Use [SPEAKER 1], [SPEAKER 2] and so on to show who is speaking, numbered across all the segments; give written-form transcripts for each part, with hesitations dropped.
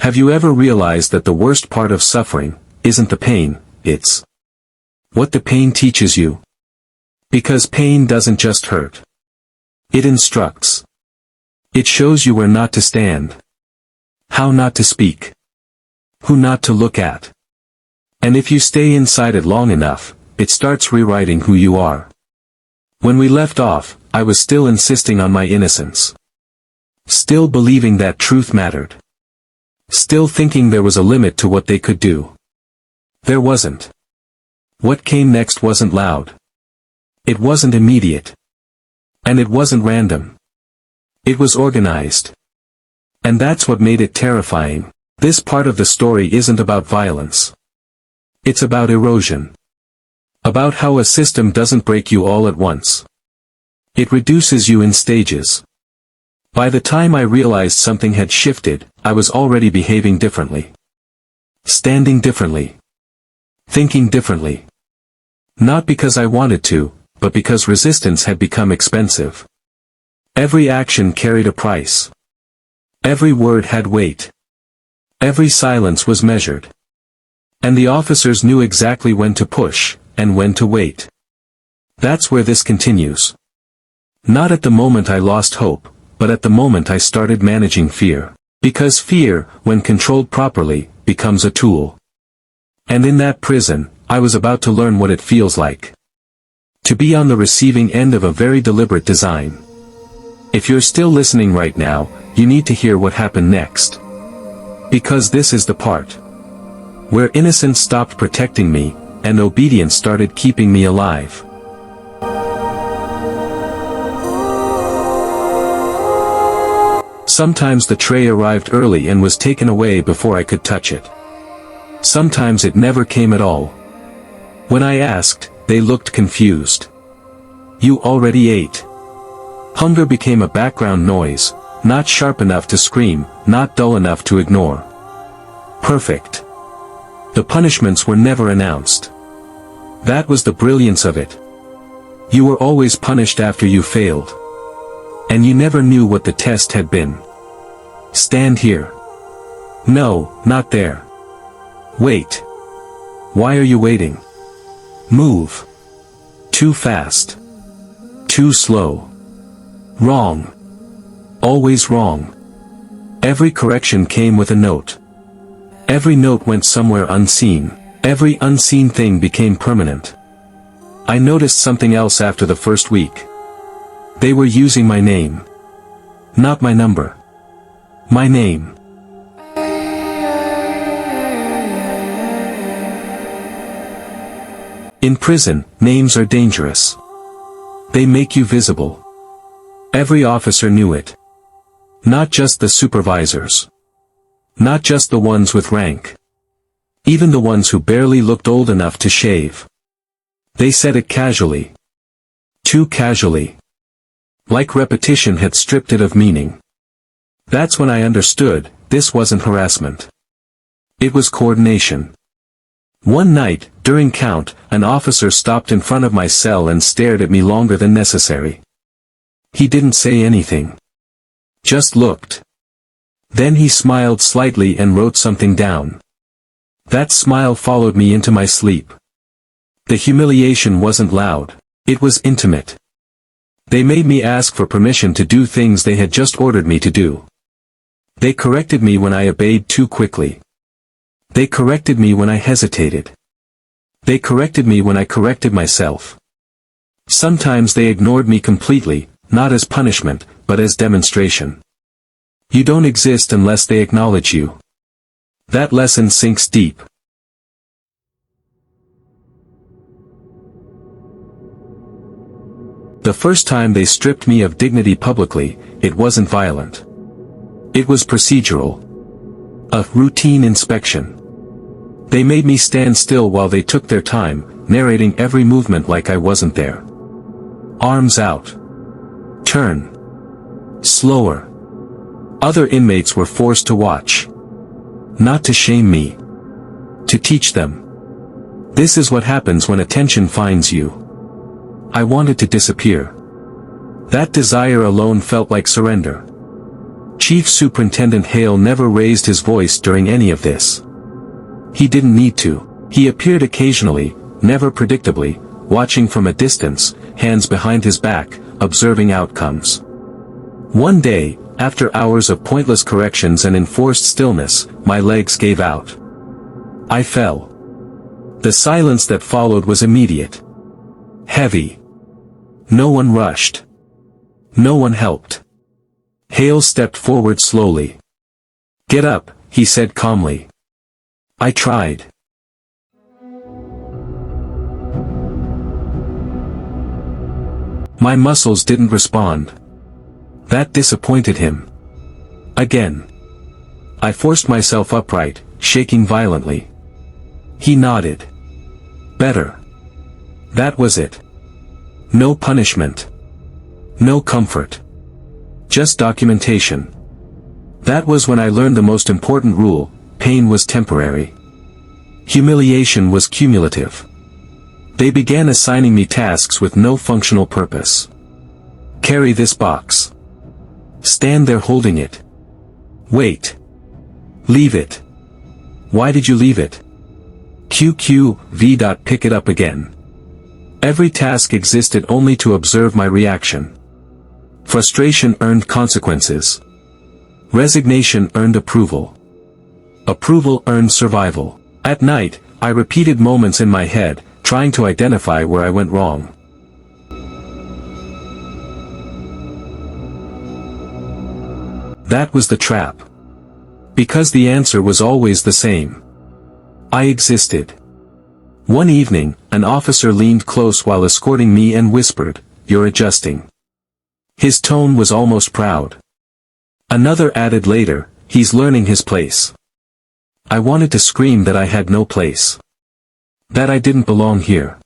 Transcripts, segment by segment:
[SPEAKER 1] Have you ever realized that the worst part of suffering isn't the pain, it's what the pain teaches you? Because pain doesn't just hurt. It instructs. It shows you where not to stand, how not to speak, who not to look at. And if you stay inside it long enough, it starts rewriting who you are. When we left off, I was still insisting on my innocence. Still believing that truth mattered. Still thinking there was a limit to what they could do. There wasn't. What came next wasn't loud. It wasn't immediate. And it wasn't random. It was organized. And that's what made it terrifying. This part of the story isn't about violence. It's about erosion. About how a system doesn't break you all at once. It reduces you in stages. By the time I realized something had shifted, I was already behaving differently. Standing differently. Thinking differently. Not because I wanted to, but because resistance had become expensive. Every action carried a price. Every word had weight. Every silence was measured. And the officers knew exactly when to push, and when to wait. That's where this continues. Not at the moment I lost hope, but at the moment I started managing fear. Because fear, when controlled properly, becomes a tool. And in that prison, I was about to learn what it feels like. To be on the receiving end of a very deliberate design. If you're still listening right now, you need to hear what happened next. Because this is the part where innocence stopped protecting me, and obedience started keeping me alive. Sometimes the tray arrived early and was taken away before I could touch it. Sometimes it never came at all. When I asked, they looked confused. You already ate. Hunger became a background noise, not sharp enough to scream, not dull enough to ignore. Perfect. The punishments were never announced. That was the brilliance of it. You were always punished after you failed. And you never knew what the test had been. Stand here. No, not there. Wait. Why are you waiting? Move. Too fast. Too slow. Wrong. Always wrong. Every correction came with a note. Every note went somewhere unseen. Every unseen thing became permanent. I noticed something else after the first week. They were using my name. Not my number. My name. In prison, names are dangerous. They make you visible. Every officer knew it. Not just the supervisors. Not just the ones with rank. Even the ones who barely looked old enough to shave. They said it casually. Too casually. Like repetition had stripped it of meaning. That's when I understood, this wasn't harassment. It was coordination. One night, during count, an officer stopped in front of my cell and stared at me longer than necessary. He didn't say anything. Just looked. Then he smiled slightly and wrote something down. That smile followed me into my sleep. The humiliation wasn't loud. It was intimate. They made me ask for permission to do things they had just ordered me to do. They corrected me when I obeyed too quickly. They corrected me when I hesitated. They corrected me when I corrected myself. Sometimes they ignored me completely, not as punishment, but as demonstration. You don't exist unless they acknowledge you. That lesson sinks deep. The first time they stripped me of dignity publicly, it wasn't violent. It was procedural. A routine inspection. They made me stand still while they took their time, narrating every movement like I wasn't there. Arms out. Turn. Slower. Other inmates were forced to watch. Not to shame me. To teach them. This is what happens when attention finds you. I wanted to disappear. That desire alone felt like surrender. Chief Superintendent Hale never raised his voice during any of this. He didn't need to. He appeared occasionally, never predictably, watching from a distance, hands behind his back, observing outcomes. One day, after hours of pointless corrections and enforced stillness, my legs gave out. I fell. The silence that followed was immediate. Heavy. No one rushed. No one helped. Hale stepped forward slowly. "Get up," he said calmly. I tried. My muscles didn't respond. That disappointed him. Again. I forced myself upright, shaking violently. He nodded. Better. That was it. No punishment. No comfort. Just documentation. That was when I learned the most important rule: pain was temporary. Humiliation was cumulative. They began assigning me tasks with no functional purpose. Carry this box. Stand there holding it. Wait. Leave it. Why did you leave it? QQ, pick it up again. Every task existed only to observe my reaction. Frustration earned consequences. Resignation earned approval. Approval earned survival. At night, I repeated moments in my head, trying to identify where I went wrong. That was the trap. Because the answer was always the same. I existed. One evening, an officer leaned close while escorting me and whispered, "You're adjusting." His tone was almost proud. Another added later, "He's learning his place." I wanted to scream that I had no place. That I didn't belong here.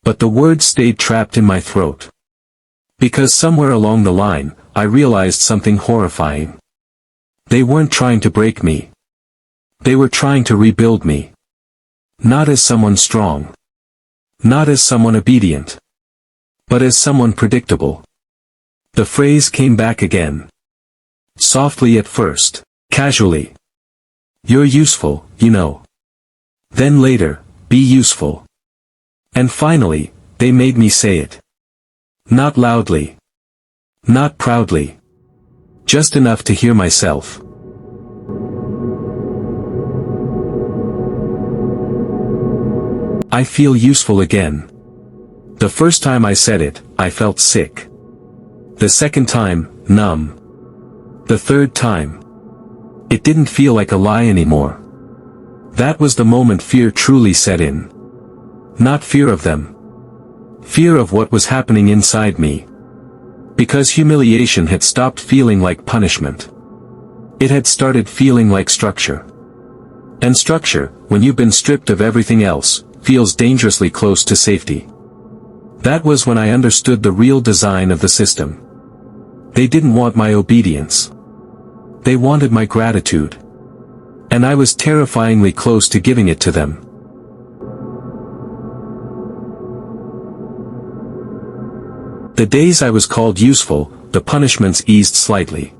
[SPEAKER 1] But the words stayed trapped in my throat. Because somewhere along the line, I realized something horrifying. They weren't trying to break me. They were trying to rebuild me. Not as someone strong. Not as someone obedient. But as someone predictable. The phrase came back again. Softly at first, casually. "You're useful, you know." Then later, "Be useful." And finally, they made me say it. Not loudly. Not proudly. Just enough to hear myself. I feel useful again. The first time I said it, I felt sick. The second time, numb. The third time. It didn't feel like a lie anymore. That was the moment fear truly set in. Not fear of them. Fear of what was happening inside me. Because humiliation had stopped feeling like punishment. It had started feeling like structure. And structure, when you've been stripped of everything else, feels dangerously close to safety. That was when I understood the real design of the system. They didn't want my obedience. They wanted my gratitude. And I was terrifyingly close to giving it to them. The days I was called useful, the punishments eased slightly.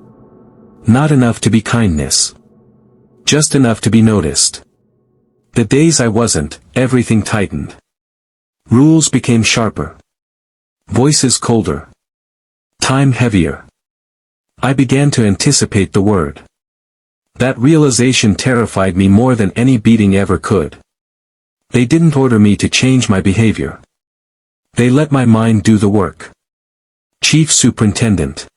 [SPEAKER 1] Not enough to be kindness. Just enough to be noticed. The days I wasn't, everything tightened. Rules became sharper. Voices colder. Time heavier. I began to anticipate the word. That realization terrified me more than any beating ever could. They didn't order me to change my behavior. They let my mind do the work. Chief Superintendent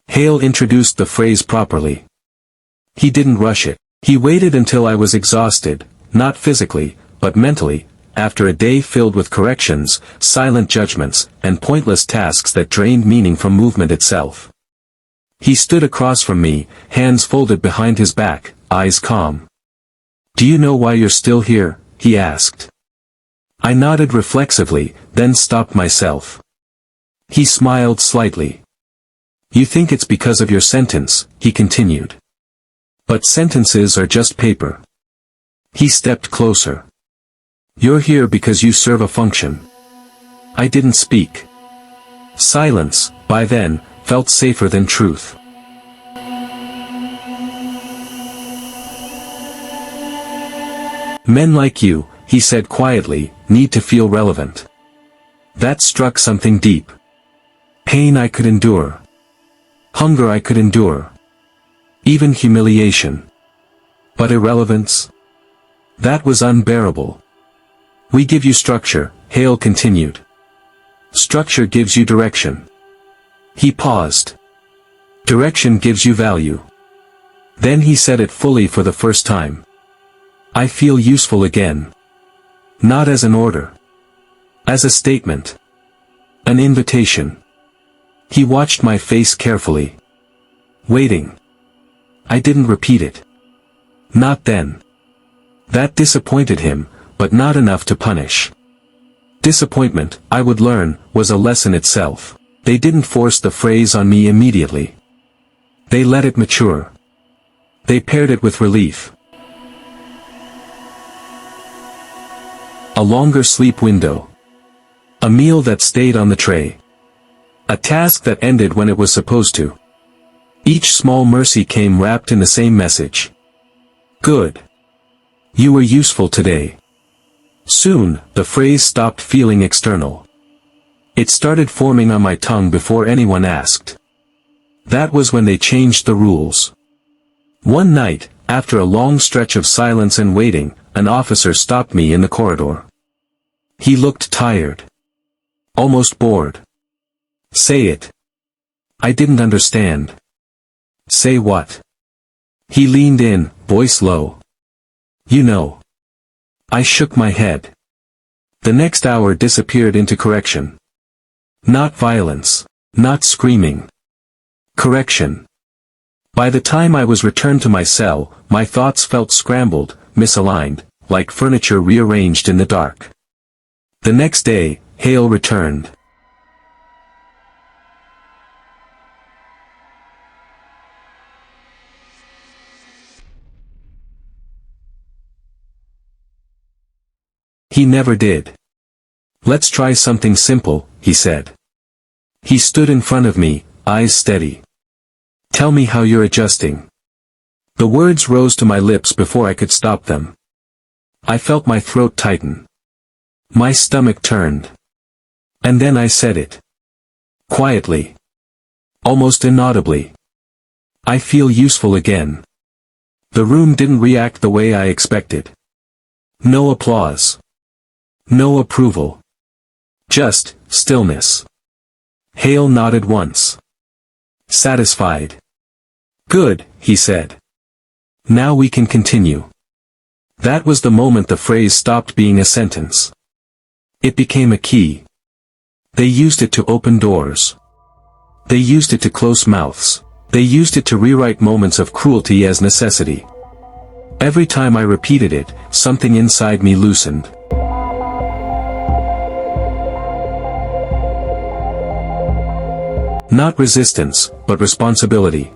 [SPEAKER 1] Hale introduced the phrase properly. He didn't rush it. He waited until I was exhausted, not physically, but mentally, after a day filled with corrections, silent judgments, and pointless tasks that drained meaning from movement itself. He stood across from me, hands folded behind his back, eyes calm. "Do you know why you're still here?" he asked. I nodded reflexively, then stopped myself. He smiled slightly. "You think it's because of your sentence," he continued. "But sentences are just paper." He stepped closer. "You're here because you serve a function." I didn't speak. Silence, by then, felt safer than truth. Men like you, he said quietly, need to feel relevant. That struck something deep. Pain I could endure. Hunger I could endure. Even humiliation. But irrelevance? That was unbearable. We give you structure, Hale continued. Structure gives you direction. He paused. Direction gives you value. Then he said it fully for the first time. I feel useful again. Not as an order. As a statement. An invitation. He watched my face carefully. Waiting. I didn't repeat it. Not then. That disappointed him, but not enough to punish. Disappointment, I would learn, was a lesson itself. They didn't force the phrase on me immediately. They let it mature. They paired it with relief. A longer sleep window. A meal that stayed on the tray. A task that ended when it was supposed to. Each small mercy came wrapped in the same message. Good. You were useful today. Soon, the phrase stopped feeling external. It started forming on my tongue before anyone asked. That was when they changed the rules. One night, after a long stretch of silence and waiting, an officer stopped me in the corridor. He looked tired. Almost bored. Say it. I didn't understand. Say what? He leaned in, voice low. You know. I shook my head. The next hour disappeared into correction. Not violence. Not screaming. Correction. By the time I was returned to my cell, my thoughts felt scrambled, misaligned, like furniture rearranged in the dark. The next day, Hale returned. He never did. Let's try something simple, he said. He stood in front of me, eyes steady. Tell me how you're adjusting. The words rose to my lips before I could stop them. I felt my throat tighten. My stomach turned. And then I said it. Quietly. Almost inaudibly. I feel useful again. The room didn't react the way I expected. No applause. No approval. Just stillness. Hale nodded once. Satisfied. Good, he said. Now we can continue. That was the moment the phrase stopped being a sentence. It became a key. They used it to open doors. They used it to close mouths. They used it to rewrite moments of cruelty as necessity. Every time I repeated it, something inside me loosened. Not resistance, but responsibility.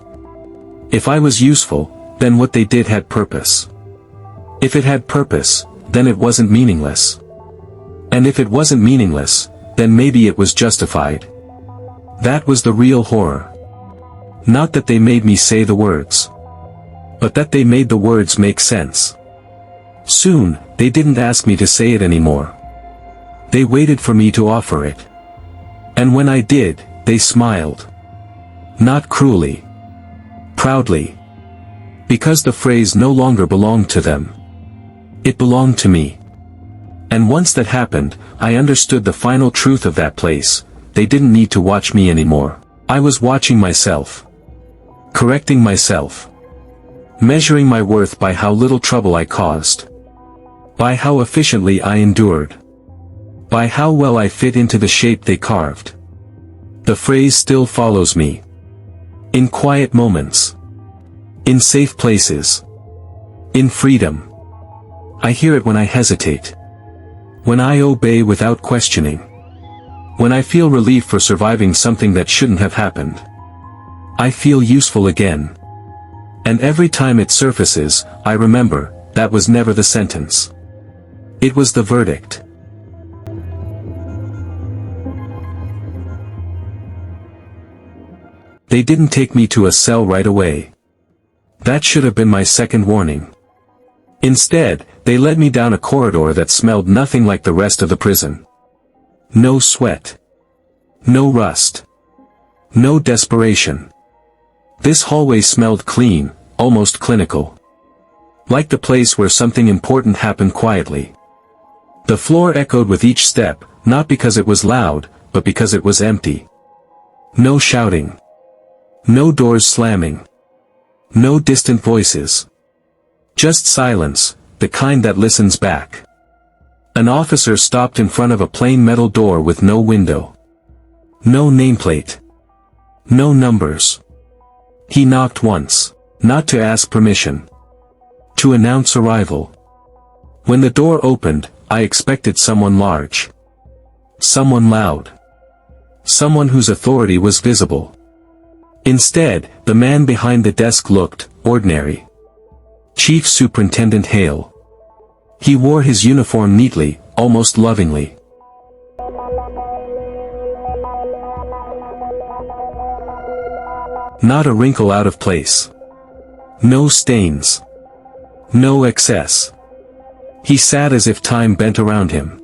[SPEAKER 1] If I was useful, then what they did had purpose. If it had purpose, then it wasn't meaningless. And if it wasn't meaningless, then maybe it was justified. That was the real horror. Not that they made me say the words. But that they made the words make sense. Soon, they didn't ask me to say it anymore. They waited for me to offer it. And when I did, they smiled. Not cruelly. Proudly. Because the phrase no longer belonged to them. It belonged to me. And once that happened, I understood the final truth of that place. They didn't need to watch me anymore. I was watching myself. Correcting myself. Measuring my worth by how little trouble I caused. By how efficiently I endured. By how well I fit into the shape they carved. The phrase still follows me. In quiet moments. In safe places. In freedom. I hear it when I hesitate. When I obey without questioning. When I feel relief for surviving something that shouldn't have happened. I feel useful again. And every time it surfaces, I remember, that was never the sentence. It was the verdict. They didn't take me to a cell right away. That should have been my second warning. Instead, They led me down a corridor that smelled nothing like the rest of the prison. No sweat. No rust. No desperation. This hallway smelled clean, almost clinical. Like the place where something important happened quietly. The floor echoed with each step, not because it was loud, but because it was empty. No shouting. No doors slamming. No distant voices. Just silence, the kind that listens back. An officer stopped in front of a plain metal door with no window. No nameplate. No numbers. He knocked once, not to ask permission. To announce arrival. When the door opened, I expected someone large. Someone loud. Someone whose authority was visible. Instead, the man behind the desk looked ordinary. Chief Superintendent Hale. He wore his uniform neatly, almost lovingly. Not a wrinkle out of place. No stains. No excess. He sat as if time bent around him.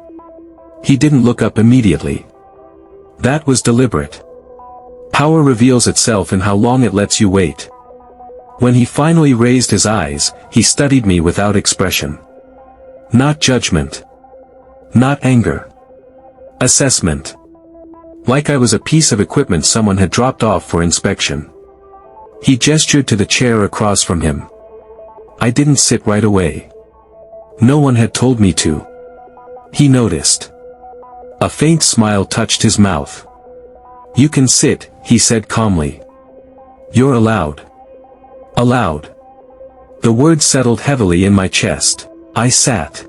[SPEAKER 1] He didn't look up immediately. That was deliberate. Power reveals itself in how long it lets you wait. When he finally raised his eyes, he studied me without expression. Not judgment. Not anger. Assessment. Like I was a piece of equipment someone had dropped off for inspection. He gestured to the chair across from him. I didn't sit right away. No one had told me to. He noticed. A faint smile touched his mouth. You can sit, he said calmly. You're allowed. Allowed. The words settled heavily in my chest. I sat.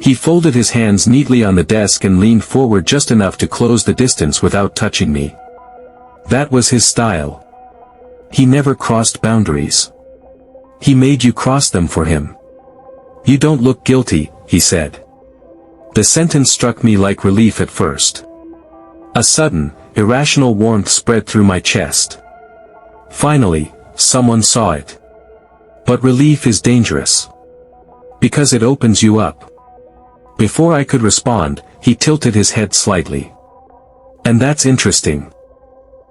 [SPEAKER 1] He folded his hands neatly on the desk and leaned forward just enough to close the distance without touching me. That was his style. He never crossed boundaries. He made you cross them for him. You don't look guilty, he said. The sentence struck me like relief at first. A sudden, irrational warmth spread through my chest. Finally, someone saw it. But relief is dangerous. Because it opens you up. Before I could respond, he tilted his head slightly. And that's interesting.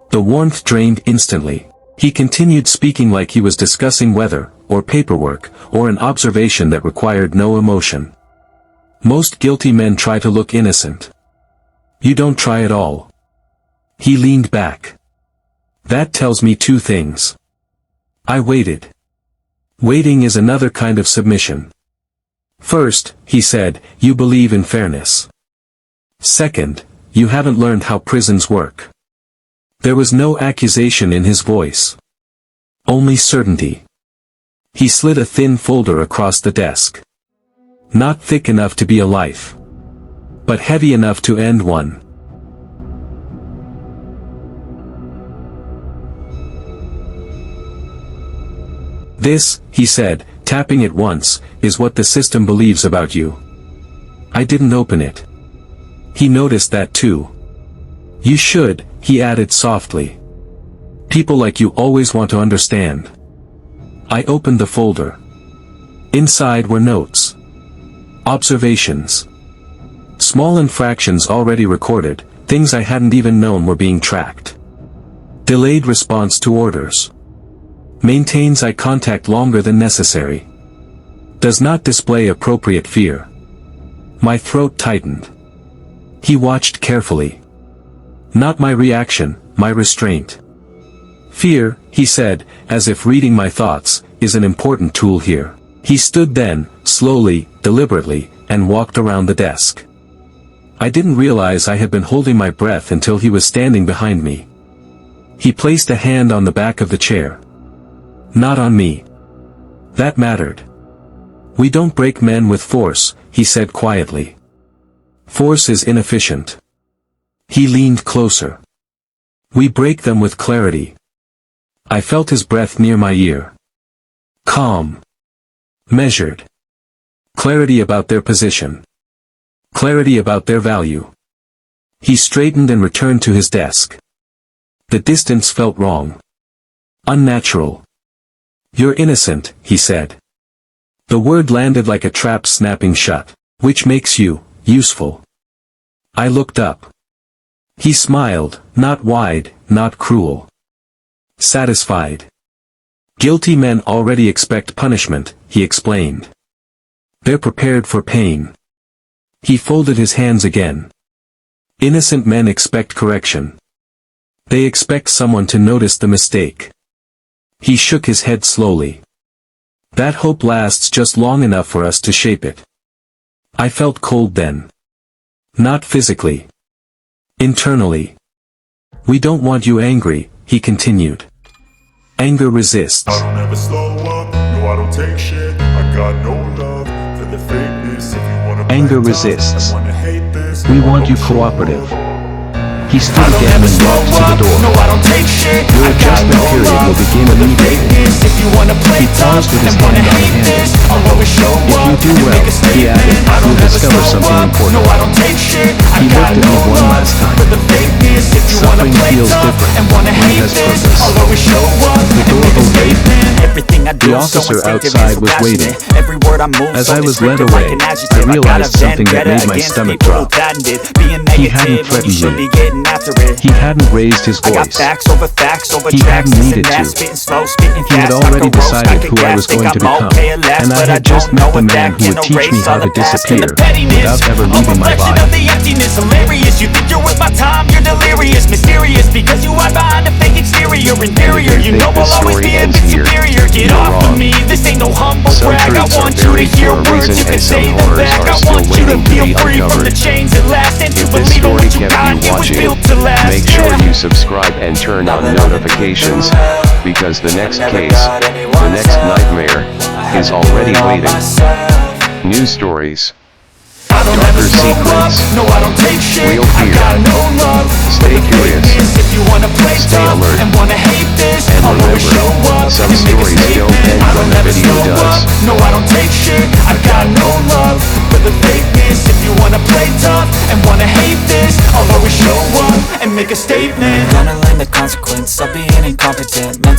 [SPEAKER 1] The warmth drained instantly. He continued speaking like he was discussing weather, or paperwork, or an observation that required no emotion. Most guilty men try to look innocent. You don't try at all. He leaned back. That tells me two things. I waited. Waiting is another kind of submission. First, he said, you believe in fairness. Second, you haven't learned how prisons work. There was no accusation in his voice. Only certainty. He slid a thin folder across the desk. Not thick enough to be a life. But heavy enough to end one. This, he said, tapping it once, is what the system believes about you. I didn't open it. He noticed that too. You should, he added softly. People like you always want to understand. I opened the folder. Inside were notes. Observations. Small infractions already recorded, things I hadn't even known were being tracked. Delayed response to orders. Maintains eye contact longer than necessary. Does not display appropriate fear. My throat tightened. He watched carefully. Not my reaction, my restraint. Fear, he said, as if reading my thoughts, is an important tool here. He stood then, slowly, deliberately, and walked around the desk. I didn't realize I had been holding my breath until he was standing behind me. He placed a hand on the back of the chair. Not on me. That mattered. We don't break men with force, he said quietly. Force is inefficient. He leaned closer. We break them with clarity. I felt his breath near my ear. Calm. Measured. Clarity about their position. Clarity about their value. He straightened and returned to his desk. The distance felt wrong. Unnatural. You're innocent, he said. The word landed like a trap snapping shut. Which makes you useful. I looked up. He smiled, not wide, not cruel. Satisfied. Guilty men already expect punishment, he explained. They're prepared for pain. He folded his hands again. Innocent men expect correction. They expect someone to notice the mistake. He shook his head slowly. That hope lasts just long enough for us to shape it. I felt cold then. Not physically. Internally. We don't want you angry, he continued. Anger resists.
[SPEAKER 2] I don't ever slow up, no I don't take shit. I got no love for the fakeness. If you wanna
[SPEAKER 1] Anger resists. We want you cooperative. He stood again and walked to the door.
[SPEAKER 3] No, I don't take shit.
[SPEAKER 1] Your adjustment period will begin immediately.
[SPEAKER 3] If you wanna play
[SPEAKER 1] He
[SPEAKER 3] tough
[SPEAKER 1] paused with his
[SPEAKER 3] and wanna
[SPEAKER 1] hand on the
[SPEAKER 3] hate
[SPEAKER 1] handle.
[SPEAKER 3] this, I'll always show
[SPEAKER 1] If you
[SPEAKER 3] up
[SPEAKER 1] do
[SPEAKER 3] and
[SPEAKER 1] well,
[SPEAKER 3] make a
[SPEAKER 1] he added,
[SPEAKER 3] statement. I don't
[SPEAKER 1] you'll
[SPEAKER 3] ever
[SPEAKER 1] discover
[SPEAKER 3] slow
[SPEAKER 1] something
[SPEAKER 3] up.
[SPEAKER 1] important.
[SPEAKER 3] No, I don't take shit. I
[SPEAKER 1] He
[SPEAKER 3] got
[SPEAKER 1] looked at
[SPEAKER 3] no
[SPEAKER 1] me one
[SPEAKER 3] love
[SPEAKER 1] last time.
[SPEAKER 3] for the fakeness. If you wanna
[SPEAKER 1] Suffering
[SPEAKER 3] play
[SPEAKER 1] feels
[SPEAKER 3] tough
[SPEAKER 1] different
[SPEAKER 3] and wanna
[SPEAKER 1] when it
[SPEAKER 3] hate
[SPEAKER 1] has
[SPEAKER 3] this,
[SPEAKER 1] purpose.
[SPEAKER 3] I'll always show up
[SPEAKER 1] The
[SPEAKER 3] and
[SPEAKER 1] door
[SPEAKER 3] make a
[SPEAKER 1] opened.
[SPEAKER 3] statement. Everything I do
[SPEAKER 1] The
[SPEAKER 3] is so
[SPEAKER 1] officer
[SPEAKER 3] instinctive,
[SPEAKER 1] outside
[SPEAKER 3] it's
[SPEAKER 1] was waiting.
[SPEAKER 3] passionate. Every word I move
[SPEAKER 1] As
[SPEAKER 3] so
[SPEAKER 1] I was led
[SPEAKER 3] descriptive,
[SPEAKER 1] away,
[SPEAKER 3] like an
[SPEAKER 1] I
[SPEAKER 3] adjective.
[SPEAKER 1] realized
[SPEAKER 3] got a
[SPEAKER 1] something that
[SPEAKER 3] vendetta
[SPEAKER 1] made my
[SPEAKER 3] against
[SPEAKER 1] stomach
[SPEAKER 3] people
[SPEAKER 1] drop.
[SPEAKER 3] who patented being
[SPEAKER 1] He
[SPEAKER 3] negative
[SPEAKER 1] hadn't
[SPEAKER 3] when you
[SPEAKER 1] threatened
[SPEAKER 3] should
[SPEAKER 1] me.
[SPEAKER 3] be getting after it.
[SPEAKER 1] He hadn't raised his
[SPEAKER 3] I got
[SPEAKER 1] voice.
[SPEAKER 3] facts over
[SPEAKER 1] He
[SPEAKER 3] tracks,
[SPEAKER 1] hadn't
[SPEAKER 3] this
[SPEAKER 1] needed
[SPEAKER 3] and that,
[SPEAKER 1] to.
[SPEAKER 3] spitting slow, spitting
[SPEAKER 1] He had
[SPEAKER 3] fast,
[SPEAKER 1] already
[SPEAKER 3] like a roast,
[SPEAKER 1] decided
[SPEAKER 3] I could
[SPEAKER 1] who I
[SPEAKER 3] gas,
[SPEAKER 1] was
[SPEAKER 3] think
[SPEAKER 1] going to
[SPEAKER 3] I'm
[SPEAKER 1] become.
[SPEAKER 3] okay at last,
[SPEAKER 1] And I
[SPEAKER 3] but
[SPEAKER 1] had just
[SPEAKER 3] don't
[SPEAKER 1] met
[SPEAKER 3] know
[SPEAKER 1] the
[SPEAKER 3] if
[SPEAKER 1] man
[SPEAKER 3] that
[SPEAKER 1] who would
[SPEAKER 3] can
[SPEAKER 1] teach me
[SPEAKER 3] erase
[SPEAKER 1] how
[SPEAKER 3] all
[SPEAKER 1] to
[SPEAKER 3] the past and the
[SPEAKER 1] disappear
[SPEAKER 3] pettiness.
[SPEAKER 1] without ever
[SPEAKER 3] A
[SPEAKER 1] leaving my
[SPEAKER 3] reflection
[SPEAKER 1] body.
[SPEAKER 3] of the emptiness, hilarious. You think you're worth my time, you're delirious, mysterious, because you hide behind a fake exterior, inferior.
[SPEAKER 4] And if you
[SPEAKER 3] You know
[SPEAKER 4] think
[SPEAKER 3] I'll
[SPEAKER 4] the
[SPEAKER 3] always
[SPEAKER 4] story
[SPEAKER 3] be a
[SPEAKER 4] ends
[SPEAKER 3] bit
[SPEAKER 4] here,
[SPEAKER 3] superior. Get
[SPEAKER 4] you're
[SPEAKER 3] off of
[SPEAKER 4] wrong.
[SPEAKER 3] me, this ain't no humble
[SPEAKER 4] Some
[SPEAKER 3] brag. I
[SPEAKER 4] truths are
[SPEAKER 3] want you to
[SPEAKER 4] buried
[SPEAKER 3] hear
[SPEAKER 4] for a
[SPEAKER 3] words,
[SPEAKER 4] reason,
[SPEAKER 3] you can
[SPEAKER 4] and
[SPEAKER 3] say
[SPEAKER 4] some
[SPEAKER 3] them
[SPEAKER 4] horrors
[SPEAKER 3] back.
[SPEAKER 4] are
[SPEAKER 3] I
[SPEAKER 4] still
[SPEAKER 3] want you to
[SPEAKER 4] waiting to
[SPEAKER 3] feel
[SPEAKER 4] be
[SPEAKER 3] free from the
[SPEAKER 4] uncovered.
[SPEAKER 3] chains that last, and to
[SPEAKER 4] If this
[SPEAKER 3] believe in what
[SPEAKER 4] story
[SPEAKER 3] you
[SPEAKER 4] kept
[SPEAKER 3] got,
[SPEAKER 4] you
[SPEAKER 3] it was
[SPEAKER 4] watching,
[SPEAKER 3] built to last.
[SPEAKER 4] make sure
[SPEAKER 3] Yeah.
[SPEAKER 4] you subscribe and turn on notifications, because the next case, the next nightmare, is already waiting. News stories,
[SPEAKER 3] I don't ever
[SPEAKER 4] darker
[SPEAKER 3] slow up,
[SPEAKER 4] secrets,
[SPEAKER 3] no I don't take shit.
[SPEAKER 4] real
[SPEAKER 3] I
[SPEAKER 4] fear.
[SPEAKER 3] got no love for
[SPEAKER 4] Stay
[SPEAKER 3] the
[SPEAKER 4] curious.
[SPEAKER 3] fakeness. If you wanna play
[SPEAKER 4] Stay
[SPEAKER 3] tough
[SPEAKER 4] alert.
[SPEAKER 3] and wanna hate this,
[SPEAKER 4] And
[SPEAKER 3] I'll always
[SPEAKER 4] remember,
[SPEAKER 3] show up
[SPEAKER 4] some
[SPEAKER 3] and make a
[SPEAKER 4] stories don't
[SPEAKER 3] statement.
[SPEAKER 4] end
[SPEAKER 3] I
[SPEAKER 4] when
[SPEAKER 3] don't
[SPEAKER 4] the
[SPEAKER 3] ever
[SPEAKER 4] video
[SPEAKER 3] slow
[SPEAKER 4] does.
[SPEAKER 3] up, no I don't take shit. I got no love for the fakeness. If you wanna play tough and wanna hate this, I'll always show up and make a statement.
[SPEAKER 5] Gonna learn the consequence of being incompetent. Mental